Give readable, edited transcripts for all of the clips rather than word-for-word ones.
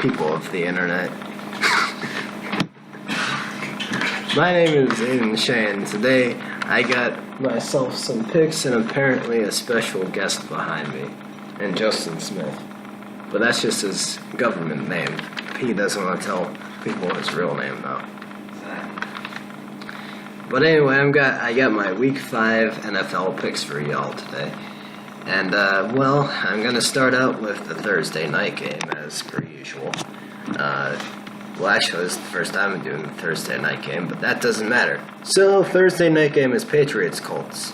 people of the internet. My name is Aiden Shane. Today I got myself some picks and apparently a special guest behind me, and Justin Smith. But that's just his government name. He doesn't want to tell people his real name though. But anyway, I got my Week 5 NFL picks for y'all today. And, I'm going to start out with the Thursday night game, as per usual. Actually, this is the first time I'm doing the Thursday night game, but that doesn't matter. So, Thursday night game is Patriots-Colts.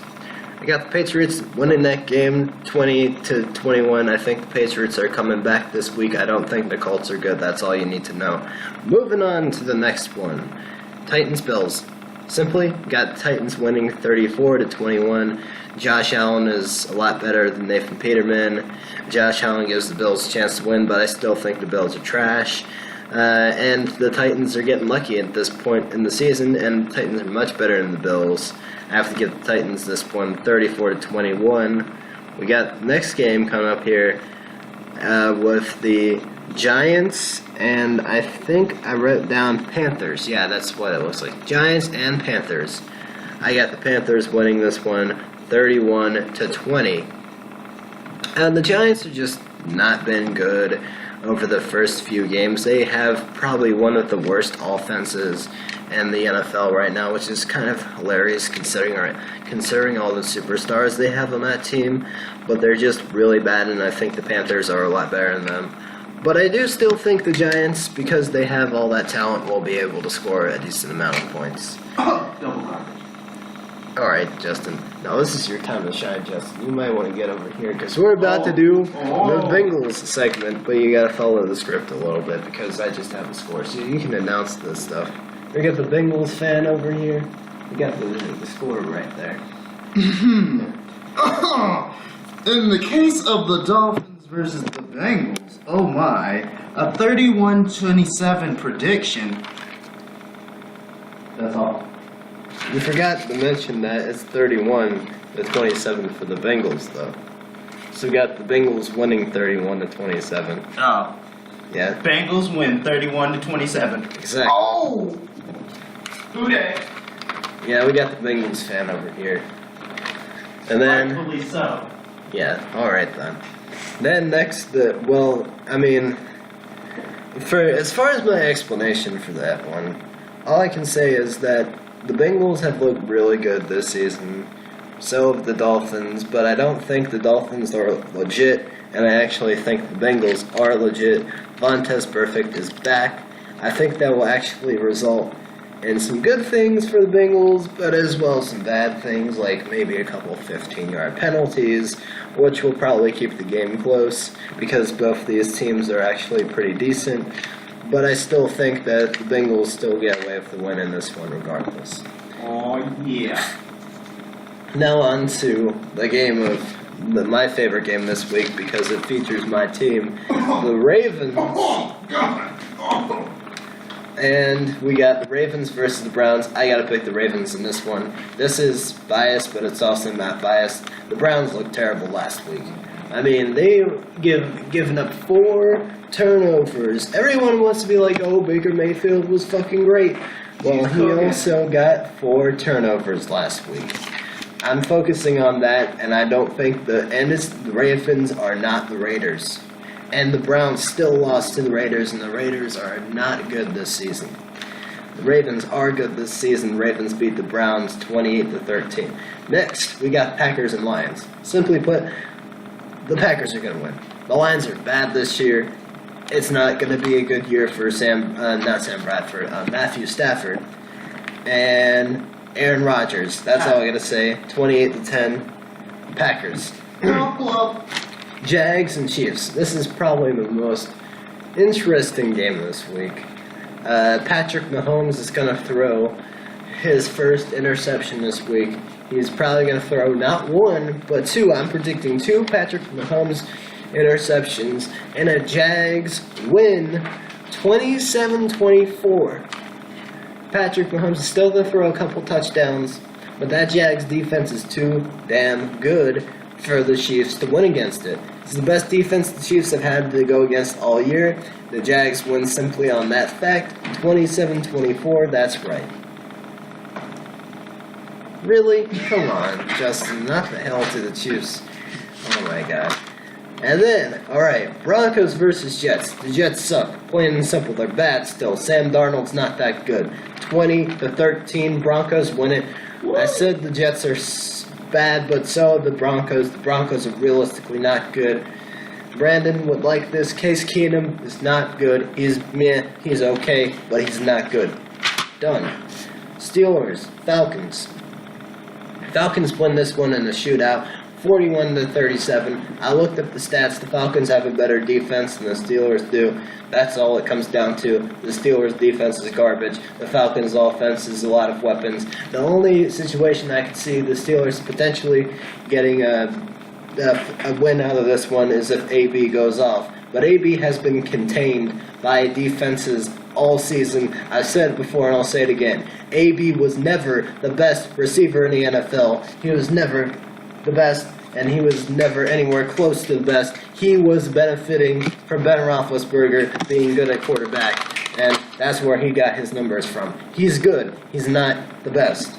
I got the Patriots winning that game 20-21. I think the Patriots are coming back this week. I don't think the Colts are good. That's all you need to know. Moving on to the next one. Titans-Bills. Simply got Titans winning 34-21. Josh Allen is a lot better than Nathan Peterman. Josh Allen gives the Bills a chance to win, but I still think the Bills are trash. And the Titans are getting lucky at this point in the season, and the Titans are much better than the Bills. I have to give the Titans this one 34-21. We got the next game coming up here with the Giants, and I think I wrote down Panthers. Yeah, that's what it looks like. Giants and Panthers. I got the Panthers winning this one 31-20. And the Giants have just not been good over the first few games. They have probably one of the worst offenses in the NFL right now, which is kind of hilarious considering all the superstars they have on that team. But they're just really bad, and I think the Panthers are a lot better than them. But I do still think the Giants, because they have all that talent, will be able to score a decent amount of points. Double coverage. Alright, Justin. Now this is your time to shine, Justin. You might want to get over here, because we're about to do the Bengals segment, but you gotta follow the script a little bit, because I just have the score, so you can announce this stuff. We got the Bengals fan over here. We got the score right there. In the case of the Dolphins versus the Bengals, oh my, a 31-27 prediction. That's all. You forgot to mention that it's 31-27 for the Bengals, though. So we got the Bengals winning 31-27. Oh. Yeah. Bengals win 31-27. Exactly. Oh! Who dat? Yeah, we got the Bengals fan over here. And then... Rightfully so. Yeah, alright then. Then next, as far as my explanation for that one, all I can say is that the Bengals have looked really good this season. So have the Dolphins, but I don't think the Dolphins are legit, and I actually think the Bengals are legit. Vontaze Burfict is back. I think that will actually result in some good things for the Bengals, but as well as some bad things, like maybe a couple 15-yard penalties, which will probably keep the game close, because both these teams are actually pretty decent. But I still think that the Bengals still get away with the win in this one regardless. Oh, yeah. Now on to the game of my favorite game this week, because it features my team, the Ravens. And we got the Ravens versus the Browns. I gotta pick the Ravens in this one. This is biased, but it's also not biased. The Browns looked terrible last week. I mean, they given up 4 turnovers. Everyone wants to be like, oh, Baker Mayfield was fucking great. Well, he also got 4 turnovers last week. I'm focusing on that, and I don't think the Ravens are not the Raiders. And the Browns still lost to the Raiders, and the Raiders are not good this season. The Ravens are good this season. Ravens beat the Browns 28-13. Next, we got Packers and Lions. Simply put, the Packers are going to win. The Lions are bad this year. It's not going to be a good year for Matthew Stafford and Aaron Rodgers. That's all I got to say. 28-10, Packers. Jags and Chiefs. This is probably the most interesting game this week. Patrick Mahomes is going to throw his first interception this week. He's probably going to throw not 1, but 2. I'm predicting 2 Patrick Mahomes interceptions, and a Jags win 27-24. Patrick Mahomes is still going to throw a couple touchdowns, but that Jags defense is too damn good for the Chiefs to win against it. It's the best defense the Chiefs have had to go against all year. The Jags win simply on that fact. 27-24, that's right. Really? Come on, Justin, not the hell to the Chiefs. Oh my god. And then, alright, Broncos versus Jets. The Jets suck. Plain and simple, they're bad still. Sam Darnold's not that good. 20-13, Broncos win it. I said the Jets are bad, but so are the Broncos. The Broncos are realistically not good. Brandon would like this. Case Keenum is not good. He's meh. He's okay, but he's not good. Done. Steelers, Falcons. Falcons win this one in a shootout, 41-37. I looked up the stats. The Falcons have a better defense than the Steelers do. That's all it comes down to. The Steelers' defense is garbage. The Falcons' offense is a lot of weapons. The only situation I could see the Steelers potentially getting a win out of this one is if AB goes off. But AB has been contained by defenses all season. I've said it before and I'll say it again. AB was never the best receiver in the NFL. He was never the best, and he was never anywhere close to the best. He was benefiting from Ben Roethlisberger being good at quarterback, and that's where he got his numbers from. He's good. He's not the best.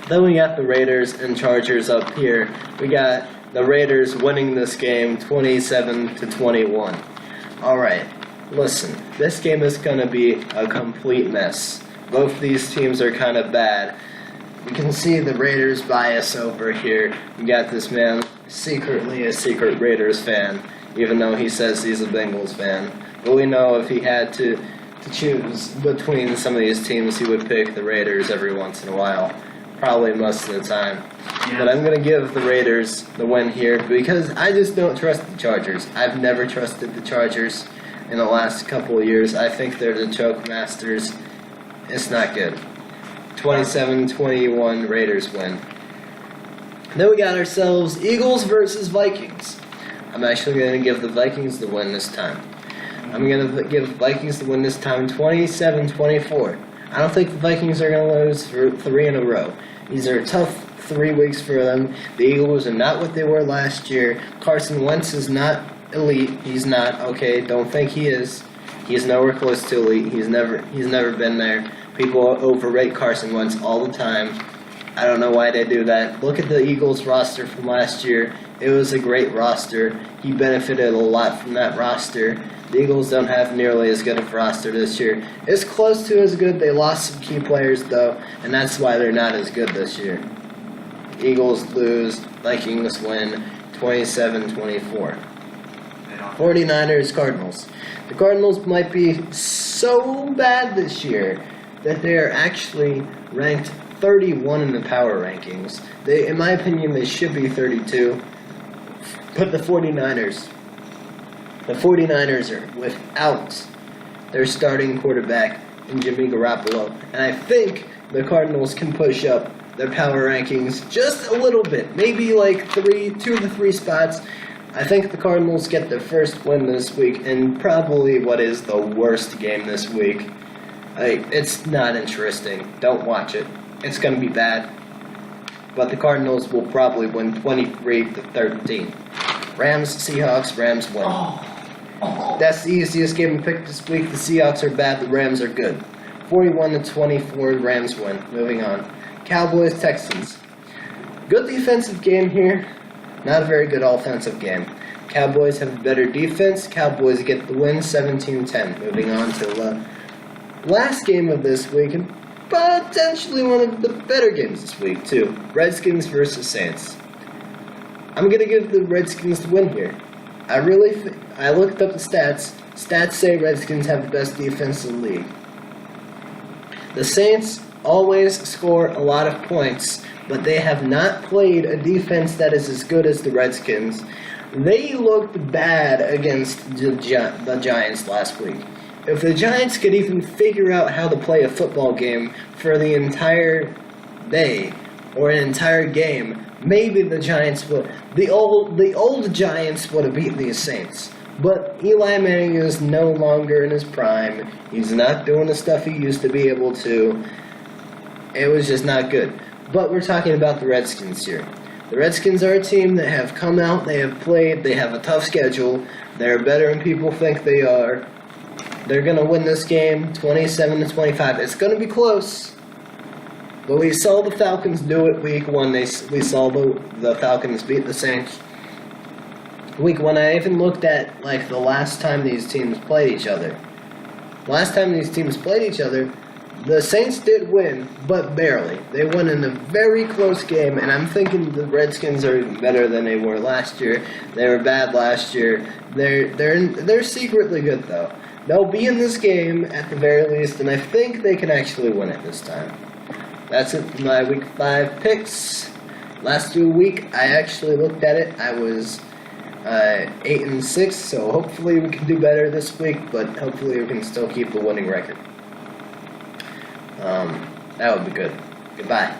Then we got the Raiders and Chargers up here. We got the Raiders winning this game 27-21. Alright, listen, this game is going to be a complete mess. Both these teams are kind of bad. You can see the Raiders bias over here. We got this man secretly a secret Raiders fan, even though he says he's a Bengals fan. But we know if he had to choose between some of these teams, he would pick the Raiders every once in a while. Probably most of the time. Yeah. But I'm going to give the Raiders the win here because I just don't trust the Chargers. I've never trusted the Chargers in the last couple of years. I think they're the choke masters. It's not good. 27-21, Raiders win. Then we got ourselves Eagles versus Vikings. I'm actually going to give the Vikings the win this time. I'm going to give the Vikings the win this time 27-24. I don't think the Vikings are going to lose for 3 in a row. These are tough 3 weeks for them. The Eagles are not what they were last year. Carson Wentz is not elite. He's not. Okay, don't think he is. He's nowhere close to elite. He's never been there. People overrate Carson Wentz all the time. I don't know why they do that. Look at the Eagles roster from last year. It was a great roster. He benefited a lot from that roster. The Eagles don't have nearly as good of a roster this year. It's close to as good. They lost some key players, though, and that's why they're not as good this year. Eagles lose. Vikings win 27-24. 49ers, Cardinals. The Cardinals might be so bad this year that they're actually ranked 31 in the power rankings. In my opinion, they should be 32. But the 49ers are without their starting quarterback in Jimmy Garoppolo. And I think the Cardinals can push up their power rankings just a little bit. Maybe like 2 to 3 spots. I think the Cardinals get their first win this week and probably what is the worst game this week. It's not interesting. Don't watch it. It's going to be bad. But the Cardinals will probably win 23-13. Rams, Seahawks, Rams win. That's the easiest game to pick this week. The Seahawks are bad, the Rams are good. 41-24, Rams win. Moving on. Cowboys, Texans. Good defensive game here. Not a very good offensive game. Cowboys have a better defense. Cowboys get the win 17-10. Moving on to the last game of this week, and potentially one of the better games this week, too. Redskins versus Saints. I'm going to give the Redskins the win here. I looked up the stats. Stats say Redskins have the best defense in the league. The Saints always score a lot of points, but they have not played a defense that is as good as the Redskins. They looked bad against the Giants last week. If the Giants could even figure out how to play a football game for the entire day or an entire game, maybe the Giants would. The old Giants would have beaten these Saints. But Eli Manning is no longer in his prime. He's not doing the stuff he used to be able to. It was just not good. But we're talking about the Redskins here. The Redskins are a team that have come out, they have played, they have a tough schedule, they're better than people think they are. They're going to win this game 27-25. It's going to be close. But we saw the Falcons do it week 1. We saw the Falcons beat the Saints. Week 1, I even looked at like the last time these teams played each other. Last time these teams played each other, the Saints did win, but barely. They won in a very close game, and I'm thinking the Redskins are better than they were last year. They were bad last year. They're secretly good though. They'll be in this game at the very least, and I think they can actually win it this time. That's it for my Week 5 picks. Last week, I actually looked at it. I was 8-6, so hopefully we can do better this week, but hopefully we can still keep the winning record. That would be good. Goodbye.